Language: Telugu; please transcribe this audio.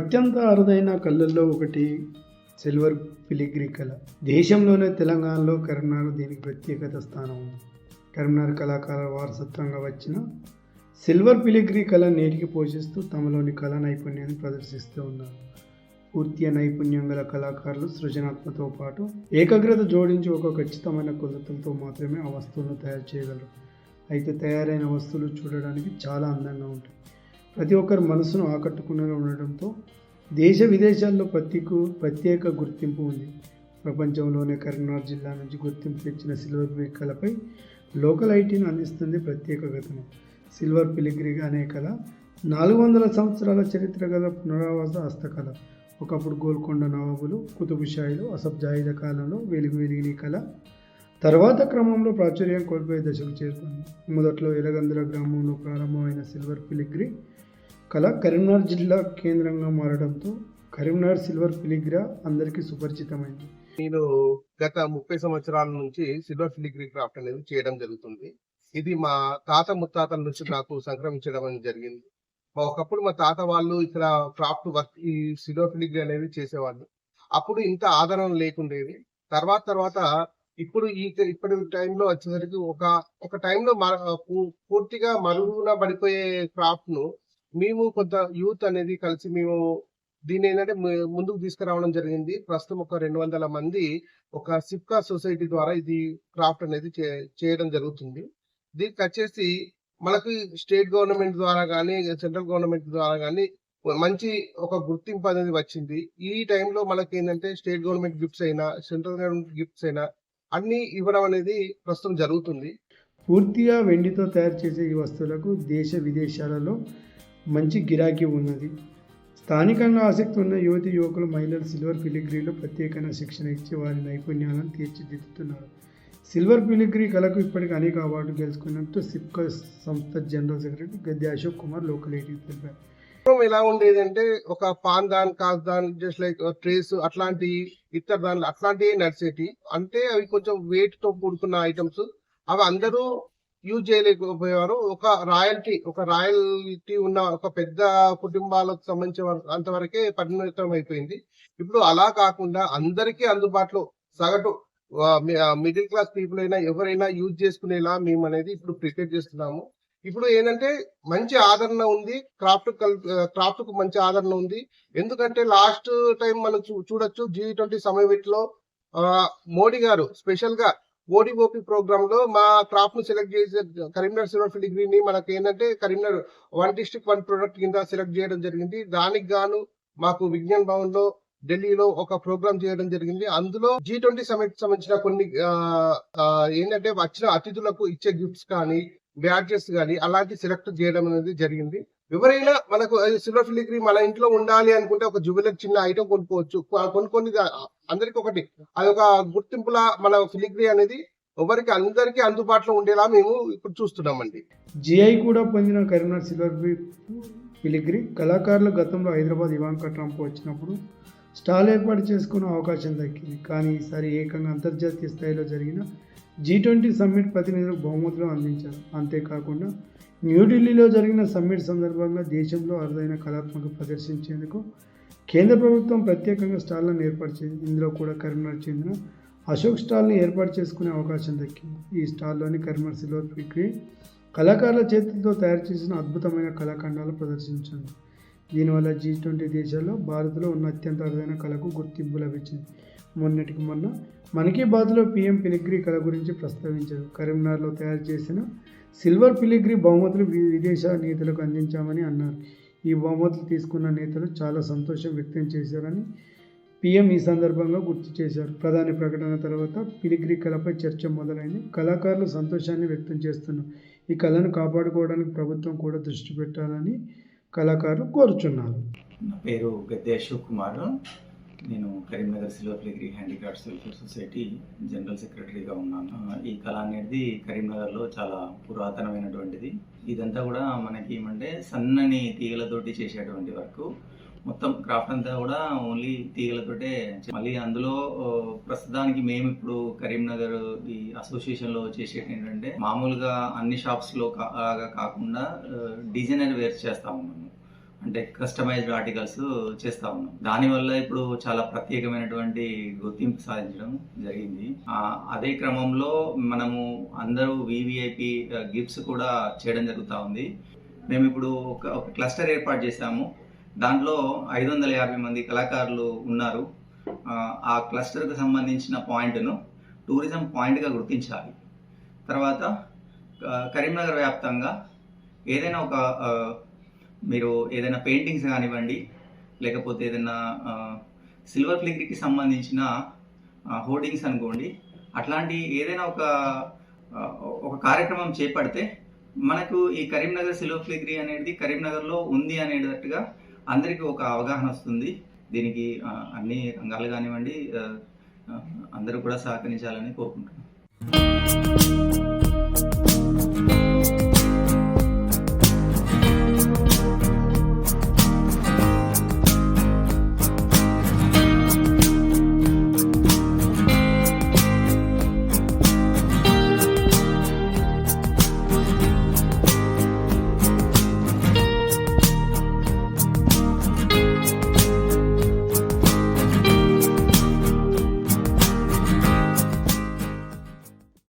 అత్యంత అరుదైన కళల్లో ఒకటి సిల్వర్ ఫిలిగ్రీ కళ. దేశంలోనే తెలంగాణలో కరీంనగర్ దీనికి ప్రత్యేకత స్థానం ఉంది. కరీంనగర్ కళాకారుల వారసత్వంగా వచ్చిన సిల్వర్ ఫిలిగ్రీ కళ నేటికి పోషిస్తూ తమలోని కళా నైపుణ్యాన్ని ప్రదర్శిస్తూ ఉన్నారు. పూర్తి నైపుణ్యం గల కళాకారులు సృజనాత్మకతో పాటు ఏకాగ్రత జోడించి ఒక ఖచ్చితమైన కొలతలతో మాత్రమే ఆ వస్తువులను తయారు చేయగలరు. అయితే తయారైన వస్తువులు చూడడానికి చాలా అందంగా ఉంటాయి. ప్రతి ఒక్కరి మనసును ఆకట్టుకునేలా ఉండడంతో దేశ విదేశాల్లో ప్రత్యేక గుర్తింపు ఉంది. ప్రపంచంలోనే కరీంనగర్ జిల్లా నుంచి గుర్తింపు తెచ్చిన సిల్వర్ ఫిలిగ్రీ కళపై లోకల్ ఐటీని అందిస్తుంది ప్రత్యేక కథనం. సిల్వర్ ఫిలిగ్రీ అనే కళ 400 సంవత్సరాల చరిత్ర గల పునరావాస హస్తకళ. ఒకప్పుడు గోల్కొండ నవాబులు, కుతుబుషాయిలు, అసఫ్ జాహీల కాలంలో వెలిగిన కళ తర్వాత క్రమంలో ప్రాచుర్యం కోల్పోయే దశకు చేరుకుంది. మొదట్లో ఎలగంద్ర గ్రామంలో ప్రారంభమైన సిల్వర్ ఫిలిగ్రీ కళ కరీంనగర్ జిల్లా కేంద్రంగా మారడంతో కరీంనగర్ సిల్వర్ ఫిలిగ్రీ అందరికీ సుపరిచితమైంది. నేను గత 30 సంవత్సరాల నుంచి సిల్వర్ ఫిలిగ్రీ క్రాఫ్ట్ అనేది చేయడం జరుగుతుంది. ఇది మా తాత ముత్తాతల నుంచి నాకు సంక్రమించడం అనేది జరిగింది. ఒకప్పుడు మా తాత వాళ్ళు ఇక్కడ క్రాఫ్ట్ వర్క్ ఈ సిల్వర్ ఫిలిగ్రీ అనేది చేసేవాళ్ళు. అప్పుడు ఇంత ఆదరణ లేకుండేది. తర్వాత ఇప్పుడు ఇప్పటి టైంలో వచ్చేసరికి ఒక టైంలో పూర్తిగా మరుగున పడిపోయే క్రాఫ్ట్ ను మేము కొంత యూత్ అనేది కలిసి మేము దీన్ని ఏంటంటే ముందుకు తీసుకురావడం జరిగింది. ప్రస్తుతం ఒక 200 మంది ఒక సిప్కా సొసైటీ ద్వారా ఇది క్రాఫ్ట్ అనేది చేయడం జరుగుతుంది. దీనికి వచ్చేసి మనకి స్టేట్ గవర్నమెంట్ ద్వారా కానీ సెంట్రల్ గవర్నమెంట్ ద్వారా కానీ మంచి ఒక గుర్తింపు అనేది వచ్చింది. ఈ టైంలో మనకి ఏంటంటే స్టేట్ గవర్నమెంట్ గిఫ్ట్స్ అయినా సెంట్రల్ గవర్నమెంట్ గిఫ్ట్స్ అయినా అన్ని ఇవ్వడం అనేది ప్రస్తుతం జరుగుతుంది. పూర్తిగా వెండితో తయారు చేసే ఈ వస్తువులకు దేశ విదేశాలలో మంచి గిరాకీ ఉన్నది. స్థానికంగా ఆసక్తి ఉన్న యువతి యువకులు మహిళలు సిల్వర్ ఫిలిగ్రీలో ప్రత్యేకమైన శిక్షణ ఇచ్చి వారి నైపుణ్యాలను తీర్చిదిద్దుతున్నారు. సిల్వర్ ఫిలిగ్రీ కళకు ఇప్పటికీ అనేక అవార్డులు గెలుచుకున్నట్టు సిప్కా సంస్థ general secretary Gadde Ashok Kumar local IT తెలిపారు. ఎలా ఉండేది అంటే ఒక పాన్ దాన్, కాస్ దాన్, జస్ట్ లైక్ ట్రేస్ అట్లాంటి ఇతర దానిలో అట్లాంటివి నడిచేటి. అంటే అవి కొంచెం వెయిట్ తో కూడుకున్న ఐటమ్స్. అవి అందరూ యూజ్ చేయలేకపోయేవారు. ఒక రాయల్టీ ఉన్న ఒక పెద్ద కుటుంబాలకు సంబంధించిన అంతవరకే పరిమితం అయిపోయింది. ఇప్పుడు అలా కాకుండా అందరికీ అందుబాటులో సగటు మిడిల్ క్లాస్ పీపుల్ అయినా ఎవరైనా యూజ్ చేసుకునేలా మేము అనేది ఇప్పుడు ప్రిపేర్ చేస్తున్నాము. ఇప్పుడు ఏంటంటే మంచి ఆదరణ ఉంది, క్రాఫ్ట్ కు మంచి ఆదరణ ఉంది. ఎందుకంటే లాస్ట్ టైం మనం చూడొచ్చు G20 సమ్మిట్లో మోడీ గారు స్పెషల్ గా ఓడిఓపి ప్రోగ్రామ్ లో మా క్రాఫ్ట్ ను సెలెక్ట్ చేసే కరీంనగర్ సిల్వర్ ఫిలిగ్రీని మనకి ఏంటంటే కరీంనగర్ 1 డిస్ట్రిక్ట్ 1 ప్రొడక్ట్ కింద సెలెక్ట్ చేయడం జరిగింది. దానికి గాను మాకు విజ్ఞాన్ భవన్ లో ఢిల్లీలో ఒక ప్రోగ్రామ్ చేయడం జరిగింది. అందులో G20 సమిట్ సంబంధించిన కొన్ని ఏంటంటే వచ్చిన అతిథులకు ఇచ్చే గిఫ్ట్స్ కానీ బ్యాడ్జెస్ కానీ అలాంటి సెలెక్ట్ చేయడం అనేది జరిగింది. ఎవరైనా మనకు సిల్వర్ ఫిలిగ్రీ మన ఇంట్లో ఉండాలి అనుకుంటే ఒక జ్యువెలరీ చిన్న ఐటమ్ కొనుక్కోవచ్చు. కొన్ని అందరికి ఒకటి అది ఒక గుర్తింపులా మన ఫిలిగ్రీ అనేది అందరికీ అందుబాటులో ఉండేలా మేము ఇప్పుడు చూస్తున్నామండి. జిఐ కూడా పొందిన కరీంనగర్ సిల్వర్ ఫిలిగ్రీ కళాకారులు గతంలో హైదరాబాద్ ఇవాంకా ట్రంప్ వచ్చినప్పుడు స్టాల్ ఏర్పాటు చేసుకునే అవకాశం దక్కింది. కానీ ఈసారి ఏకంగా అంతర్జాతీయ స్థాయిలో జరిగిన G20 సమ్మిట్ ప్రతినిధులకు బహుమతులు అందించారు. అంతేకాకుండా న్యూఢిల్లీలో జరిగిన సమ్మిట్ సందర్భంగా దేశంలో అరుదైన కళాత్మక ప్రదర్శించేందుకు కేంద్ర ప్రభుత్వం ప్రత్యేకంగా స్టాళ్లను ఏర్పాటు చేసింది. ఇందులో కూడా కరీంనగర్ చెందిన అశోక్ స్టాల్ని ఏర్పాటు చేసుకునే అవకాశం దక్కింది. ఈ స్టాల్లోని కరీంనగర్ సిల్వర్ ఫిలిగ్రీ కళాకారుల చేతులతో తయారు చేసిన అద్భుతమైన కళాఖండాలు ప్రదర్శించింది. దీనివల్ల G20 దేశాల్లో భారత్లో ఉన్న అత్యంత అరుదైన కళకు గుర్తింపు లభించింది. మొన్నటికి మొన్న మన్ కీ బాత్లో PM ఫిలిగ్రీ కళ గురించి ప్రస్తావించారు. కరీంనగర్లో తయారు చేసిన సిల్వర్ ఫిలిగ్రీ బహుమతులు విదేశ నేతలకు అందించామని అన్నారు. ఈ బహుమతులు తీసుకున్న నేతలు చాలా సంతోషం వ్యక్తం చేశారని PM ఈ సందర్భంగా గుర్తు చేశారు. ప్రధాని ప్రకటన తర్వాత ఫిలిగ్రీ కళపై చర్చ మొదలైంది. కళాకారులు సంతోషాన్ని వ్యక్తం చేస్తున్నారు. ఈ కళను కాపాడుకోవడానికి ప్రభుత్వం కూడా దృష్టి పెట్టాలని కళాకారులు కోరుచున్నారు. నా పేరు గద్దె అశోక్ కుమార్. నేను Karimnagar silver filigree handicrafts welfare society general సెక్రటరీగా ఉన్నాను. ఈ కళ అనేది కరీంనగర్లో చాలా పురాతనమైనటువంటిది. ఇదంతా కూడా మనకి ఏమంటే సన్నని తీగలతోటి చేసేటువంటి వర్క్. మొత్తం క్రాఫ్ట్ అంతా కూడా ఓన్లీ తీగలతోటే. మళ్ళీ అందులో ప్రస్తుతానికి మేము ఇప్పుడు కరీంనగర్ ఈ అసోసియేషన్లో చేసేది ఏంటంటే మామూలుగా అన్ని షాప్స్లో కాకుండా డిజైనర్ వేర్ చేస్తా ఉన్నాము. అంటే కస్టమైజ్డ్ ఆర్టికల్స్ చేస్తా ఉన్నాం. దానివల్ల ఇప్పుడు చాలా ప్రత్యేకమైనటువంటి గుర్తింపు సాధించడం జరిగింది. అదే క్రమంలో మనము అందరూ వివిఐపి గిఫ్ట్స్ కూడా చేయడం జరుగుతూ ఉంది. మేము ఇప్పుడు ఒక క్లస్టర్ ఏర్పాటు చేశాము. దాంట్లో 550 మంది కళాకారులు ఉన్నారు. ఆ క్లస్టర్కి సంబంధించిన పాయింట్ను టూరిజం పాయింట్గా గుర్తించాలి. తర్వాత కరీంనగర్ వ్యాప్తంగా ఏదైనా ఒక మీరు ఏదైనా పెయింటింగ్స్ కానివ్వండి, లేకపోతే ఏదైనా సిల్వర్ ఫ్లిగ్రీకి సంబంధించిన హోర్డింగ్స్ అనుకోండి, అట్లాంటి ఏదైనా ఒక కార్యక్రమం చేపడితే మనకు ఈ కరీంనగర్ సిల్వర్ ఫ్లిగ్రీ అనేది కరీంనగర్లో ఉంది అనేటట్టుగా అందరికీ ఒక అవగాహన వస్తుంది. దీనికి అన్ని రంగాలు కానివ్వండి అందరూ కూడా సహకరించాలని కోరుకుంటున్నాను.